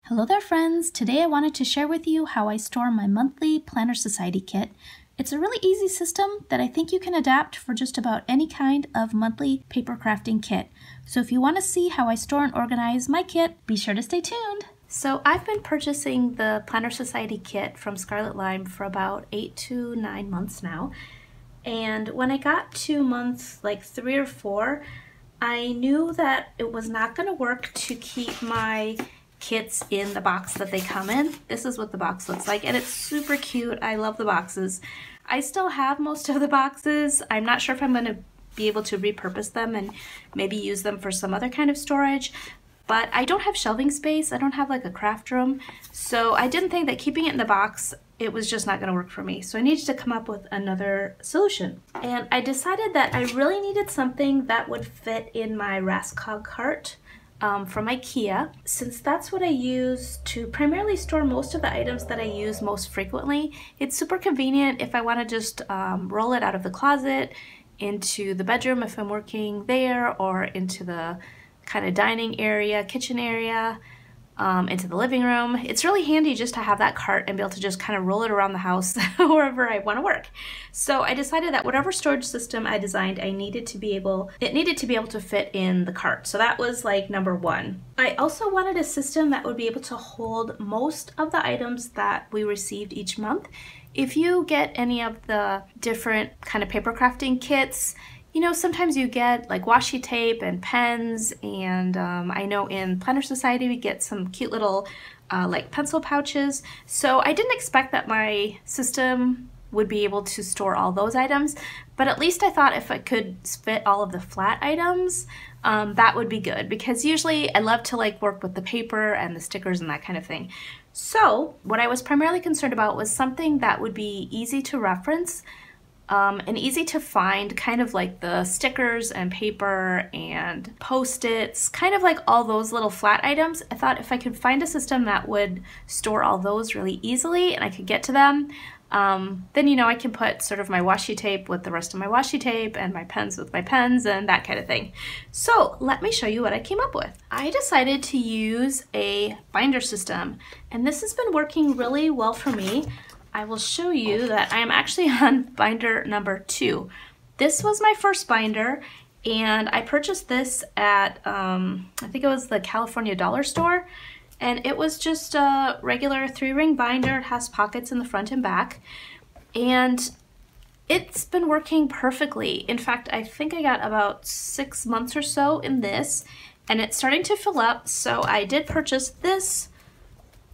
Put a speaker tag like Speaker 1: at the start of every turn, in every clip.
Speaker 1: Hello there friends! Today I wanted to share with you how I store my monthly Planner Society kit. It's a really easy system that I think you can adapt for just about any kind of monthly paper crafting kit. So if you want to see how I store and organize my kit, be sure to stay tuned! So I've been purchasing the Planner Society kit from Scarlet Lime for about 8 to 9 months now. And when I got to month like 3 or 4, I knew that it was not going to work to keep my kits in the box that they come in. This is what the box looks like, and it's super cute. I love the boxes. I still have most of the boxes. I'm not sure if I'm going to be able to repurpose them and maybe use them for some other kind of storage, but I don't have shelving space. I don't have like a craft room, so I didn't think that keeping it in the box, it was just not going to work for me. So I needed to come up with another solution. And I decided that I really needed something that would fit in my Raskog cart from IKEA, since that's what I use to primarily store most of the items that I use most frequently. It's super convenient if I want to just roll it out of the closet into the bedroom if I'm working there, or into the kind of dining area, kitchen area, into the living room. It's really handy just to have that cart and be able to just kind of roll it around the house wherever I want to work. So I decided that whatever storage system I designed, it needed to be able to fit in the cart. So that was like number one. I also wanted a system that would be able to hold most of the items that we received each month. If you get any of the different kind of paper crafting kits, you know, sometimes you get like washi tape and pens, and I know in Planner Society we get some cute little like pencil pouches. So I didn't expect that my system would be able to store all those items, but at least I thought if I could fit all of the flat items, that would be good, because usually I love to like work with the paper and the stickers and that kind of thing. So what I was primarily concerned about was something that would be easy to reference, and easy to find, kind of like the stickers and paper and post-its, kind of like all those little flat items. I thought if I could find a system that would store all those really easily and I could get to them, then, you know, I can put sort of my washi tape with the rest of my washi tape and my pens with my pens and that kind of thing. So let me show you what I came up with. I decided to use a binder system, and this has been working really well for me. I will show you that I am actually on binder number 2. This was my first binder, and I purchased this at, I think it was the California Dollar Store, and it was just a regular 3-ring binder. It has pockets in the front and back, and it's been working perfectly. In fact, I think I got about 6 months or so in this, and it's starting to fill up, so I did purchase this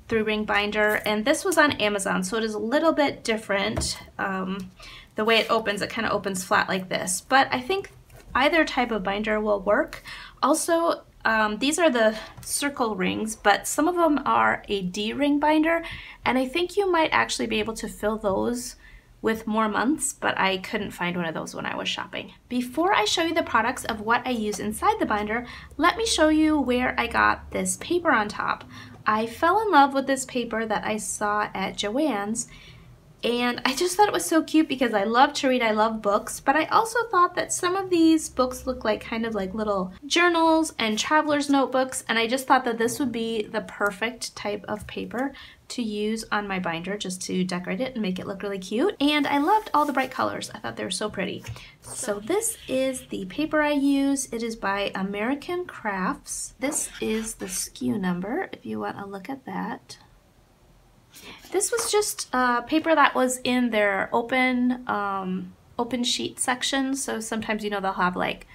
Speaker 1: 3-ring binder, and this was on Amazon, so it is a little bit different. The way it opens, it kind of opens flat like this, but I think either type of binder will work. Also, these are the circle rings, but some of them are a D-ring binder, and I think you might actually be able to fill those with more months, but I couldn't find one of those when I was shopping. Before I show you the products of what I use inside the binder, let me show you where I got this paper on top. I fell in love with this paper that I saw at Joann's, and I just thought it was so cute because I love to read, I love books, but I also thought that some of these books look like kind of like little journals and traveler's notebooks, and I just thought that this would be the perfect type of paper to use on my binder, just to decorate it and make it look really cute. And I loved all the bright colors. I thought they were so pretty. So this is the paper I use. It is by American Crafts. This is the SKU number, if you want to look at that. This was just paper that was in their open sheet section. So sometimes, you know, they'll have like,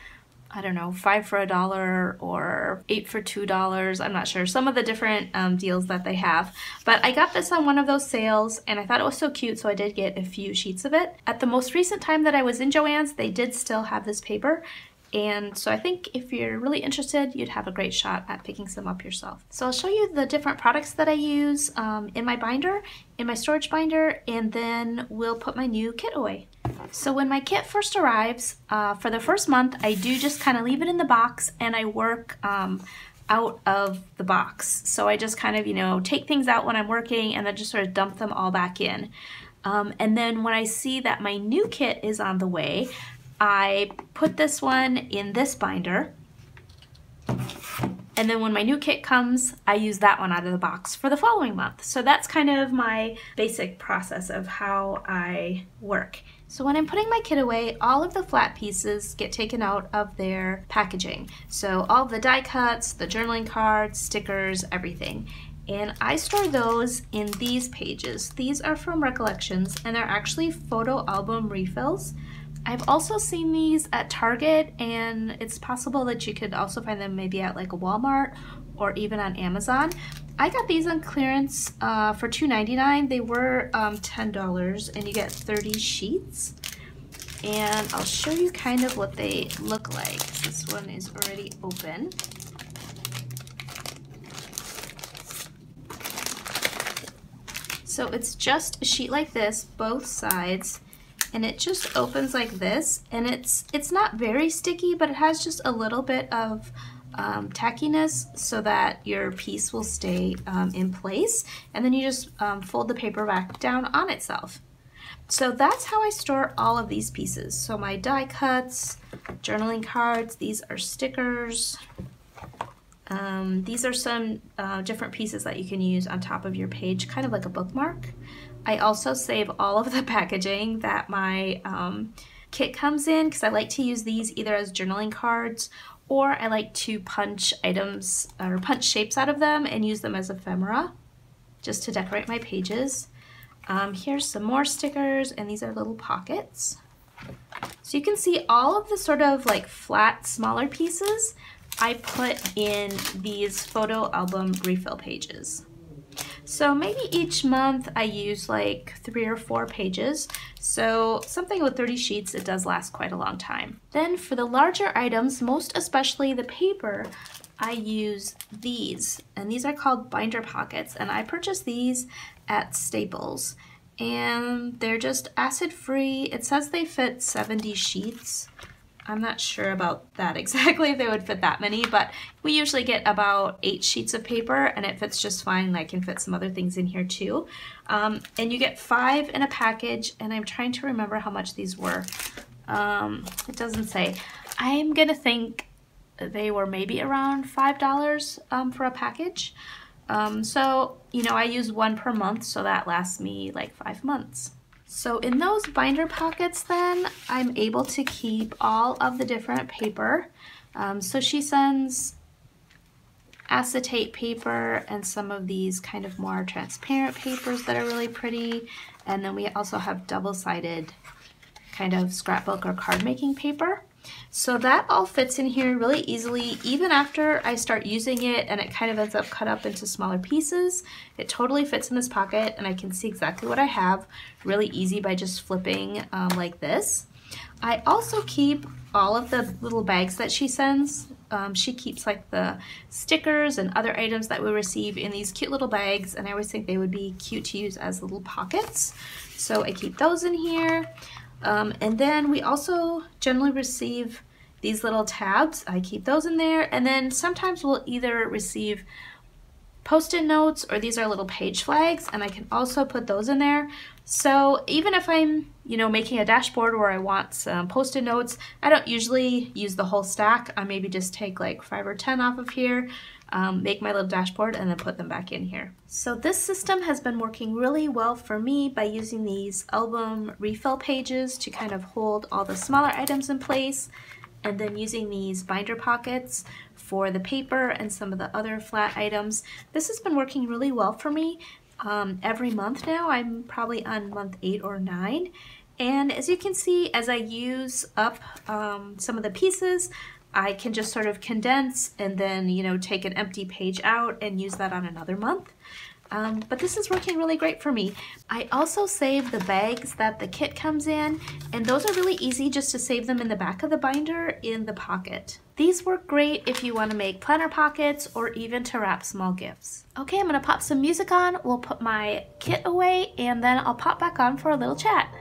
Speaker 1: I don't know, 5 for $1 or 8 for $2. I'm not sure, some of the different deals that they have. But I got this on one of those sales, and I thought it was so cute, so I did get a few sheets of it. At the most recent time that I was in Joann's, they did still have this paper. And so I think if you're really interested, you'd have a great shot at picking some up yourself. So I'll show you the different products that I use in my binder, in my storage binder, and then we'll put my new kit away. So when my kit first arrives, for the first month, I do just kind of leave it in the box, and I work out of the box. So I just kind of, you know, take things out when I'm working and then just sort of dump them all back in. And then when I see that my new kit is on the way, I put this one in this binder, And then when my new kit comes, I use that one out of the box for the following month. So that's kind of my basic process of how I work. So when I'm putting my kit away, all of the flat pieces get taken out of their packaging. So all of the die cuts, the journaling cards, stickers, everything. And I store those in these pages. These are from Recollections, and they're actually photo album refills. I've also seen these at Target, and it's possible that you could also find them maybe at like a Walmart or even on Amazon. I got these on clearance for $2.99. They were $10, and you get 30 sheets. And I'll show you kind of what they look like. This one is already open. So it's just a sheet like this, both sides. And it just opens like this, and it's not very sticky, but it has just a little bit of tackiness so that your piece will stay in place, and then you just fold the paper back down on itself. So that's how I store all of these pieces. So my die cuts, journaling cards, these are stickers. These are some different pieces that you can use on top of your page, kind of like a bookmark. I also save all of the packaging that my kit comes in, because I like to use these either as journaling cards, or I like to punch items or punch shapes out of them and use them as ephemera just to decorate my pages. Here's some more stickers, and these are little pockets. So you can see all of the sort of like flat, smaller pieces I put in these photo album refill pages. So maybe each month I use like 3 or 4 pages. So something with 30 sheets, it does last quite a long time. Then for the larger items, most especially the paper, I use these, and these are called binder pockets, and I purchased these at Staples, and they're just acid-free. It says they fit 70 sheets. I'm not sure about that exactly, if they would fit that many, but we usually get about 8 sheets of paper, and it fits just fine, and I can fit some other things in here too. And you get 5 in a package, and I'm trying to remember how much these were. It doesn't say. I'm gonna think they were maybe around $5 for a package. So, you know, I use 1 per month, so that lasts me like 5 months. So in those binder pockets then, I'm able to keep all of the different paper. So she sends acetate paper and some of these kind of more transparent papers that are really pretty. And then we also have double-sided kind of scrapbook or card making paper. So that all fits in here really easily, even after I start using it and it kind of ends up cut up into smaller pieces. It totally fits in this pocket, and I can see exactly what I have really easy by just flipping like this. I also keep all of the little bags that she sends. She keeps like the stickers and other items that we receive in these cute little bags, and I always think they would be cute to use as little pockets. So I keep those in here. And then we also generally receive these little tabs. I keep those in there, and then sometimes we'll either receive post-it notes, or these are little page flags, and I can also put those in there. So even if I'm, you know, making a dashboard where I want some post-it notes, I don't usually use the whole stack. I maybe just take like 5 or 10 off of here, make my little dashboard, and then put them back in here. So this system has been working really well for me by using these album refill pages to kind of hold all the smaller items in place, and then using these binder pockets for the paper and some of the other flat items. This has been working really well for me. Every month now, I'm probably on month 8 or 9. And as you can see, as I use up some of the pieces, I can just sort of condense and then, you know, take an empty page out and use that on another month. But this is working really great for me. I also save the bags that the kit comes in, and those are really easy just to save them in the back of the binder in the pocket. These work great if you want to make planner pockets or even to wrap small gifts. Okay, I'm gonna pop some music on, we'll put my kit away, and then I'll pop back on for a little chat.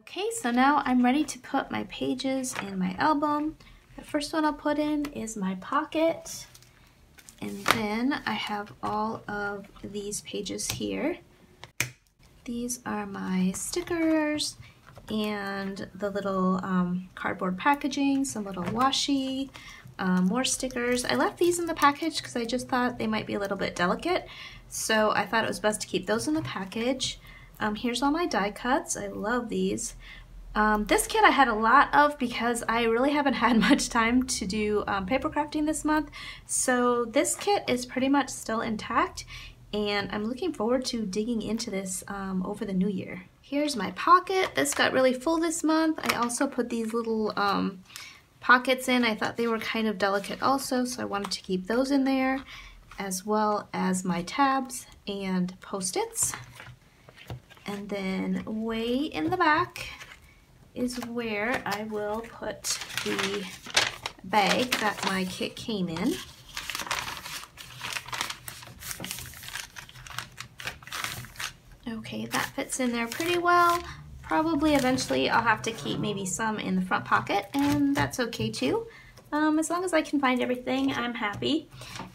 Speaker 1: Okay, so now I'm ready to put my pages in my album. The first one I'll put in is my pocket. And then I have all of these pages here. These are my stickers and the little cardboard packaging, some little washi, more stickers. I left these in the package because I just thought they might be a little bit delicate. So I thought it was best to keep those in the package. Here's all my die cuts. I love these. This kit I had a lot of because I really haven't had much time to do paper crafting this month. So this kit is pretty much still intact, and I'm looking forward to digging into this over the new year. Here's my pocket. This got really full this month. I also put these little pockets in. I thought they were kind of delicate also, so I wanted to keep those in there, as well as my tabs and Post-its. And then way in the back is where I will put the bag that my kit came in. Okay, that fits in there pretty well. Probably eventually I'll have to keep maybe some in the front pocket, and that's okay too. As long as I can find everything, I'm happy.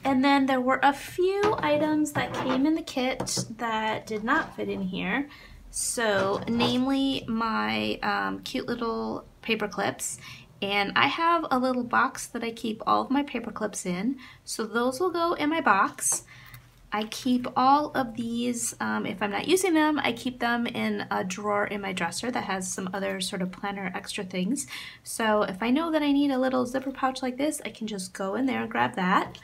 Speaker 1: And then there were a few items that came in the kit that did not fit in here. So, namely my cute little paper clips. And I have a little box that I keep all of my paper clips in. So those will go in my box. I keep all of these, if I'm not using them, I keep them in a drawer in my dresser that has some other sort of planner extra things. So if I know that I need a little zipper pouch like this, I can just go in there and grab that.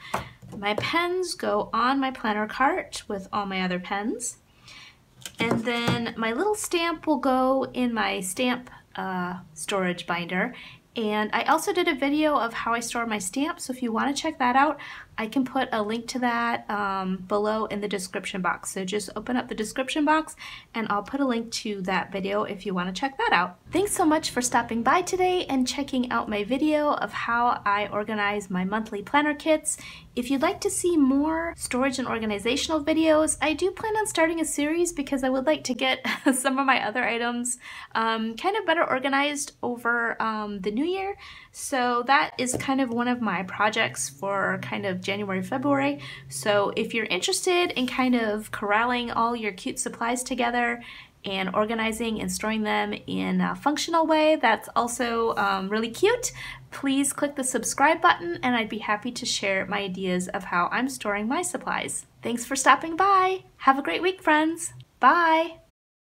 Speaker 1: My pens go on my planner cart with all my other pens. And then my little stamp will go in my stamp storage binder. And I also did a video of how I store my stamps, so if you want to check that out, I can put a link to that below in the description box. So just open up the description box and I'll put a link to that video if you want to check that out. Thanks so much for stopping by today and checking out my video of how I organize my monthly planner kits. If you'd like to see more storage and organizational videos, I do plan on starting a series because I would like to get some of my other items kind of better organized over the new year. So that is kind of one of my projects for kind of January, February. So if you're interested in kind of corralling all your cute supplies together and organizing and storing them in a functional way that's also really cute, please click the subscribe button and I'd be happy to share my ideas of how I'm storing my supplies. Thanks for stopping by. Have a great week, friends. Bye.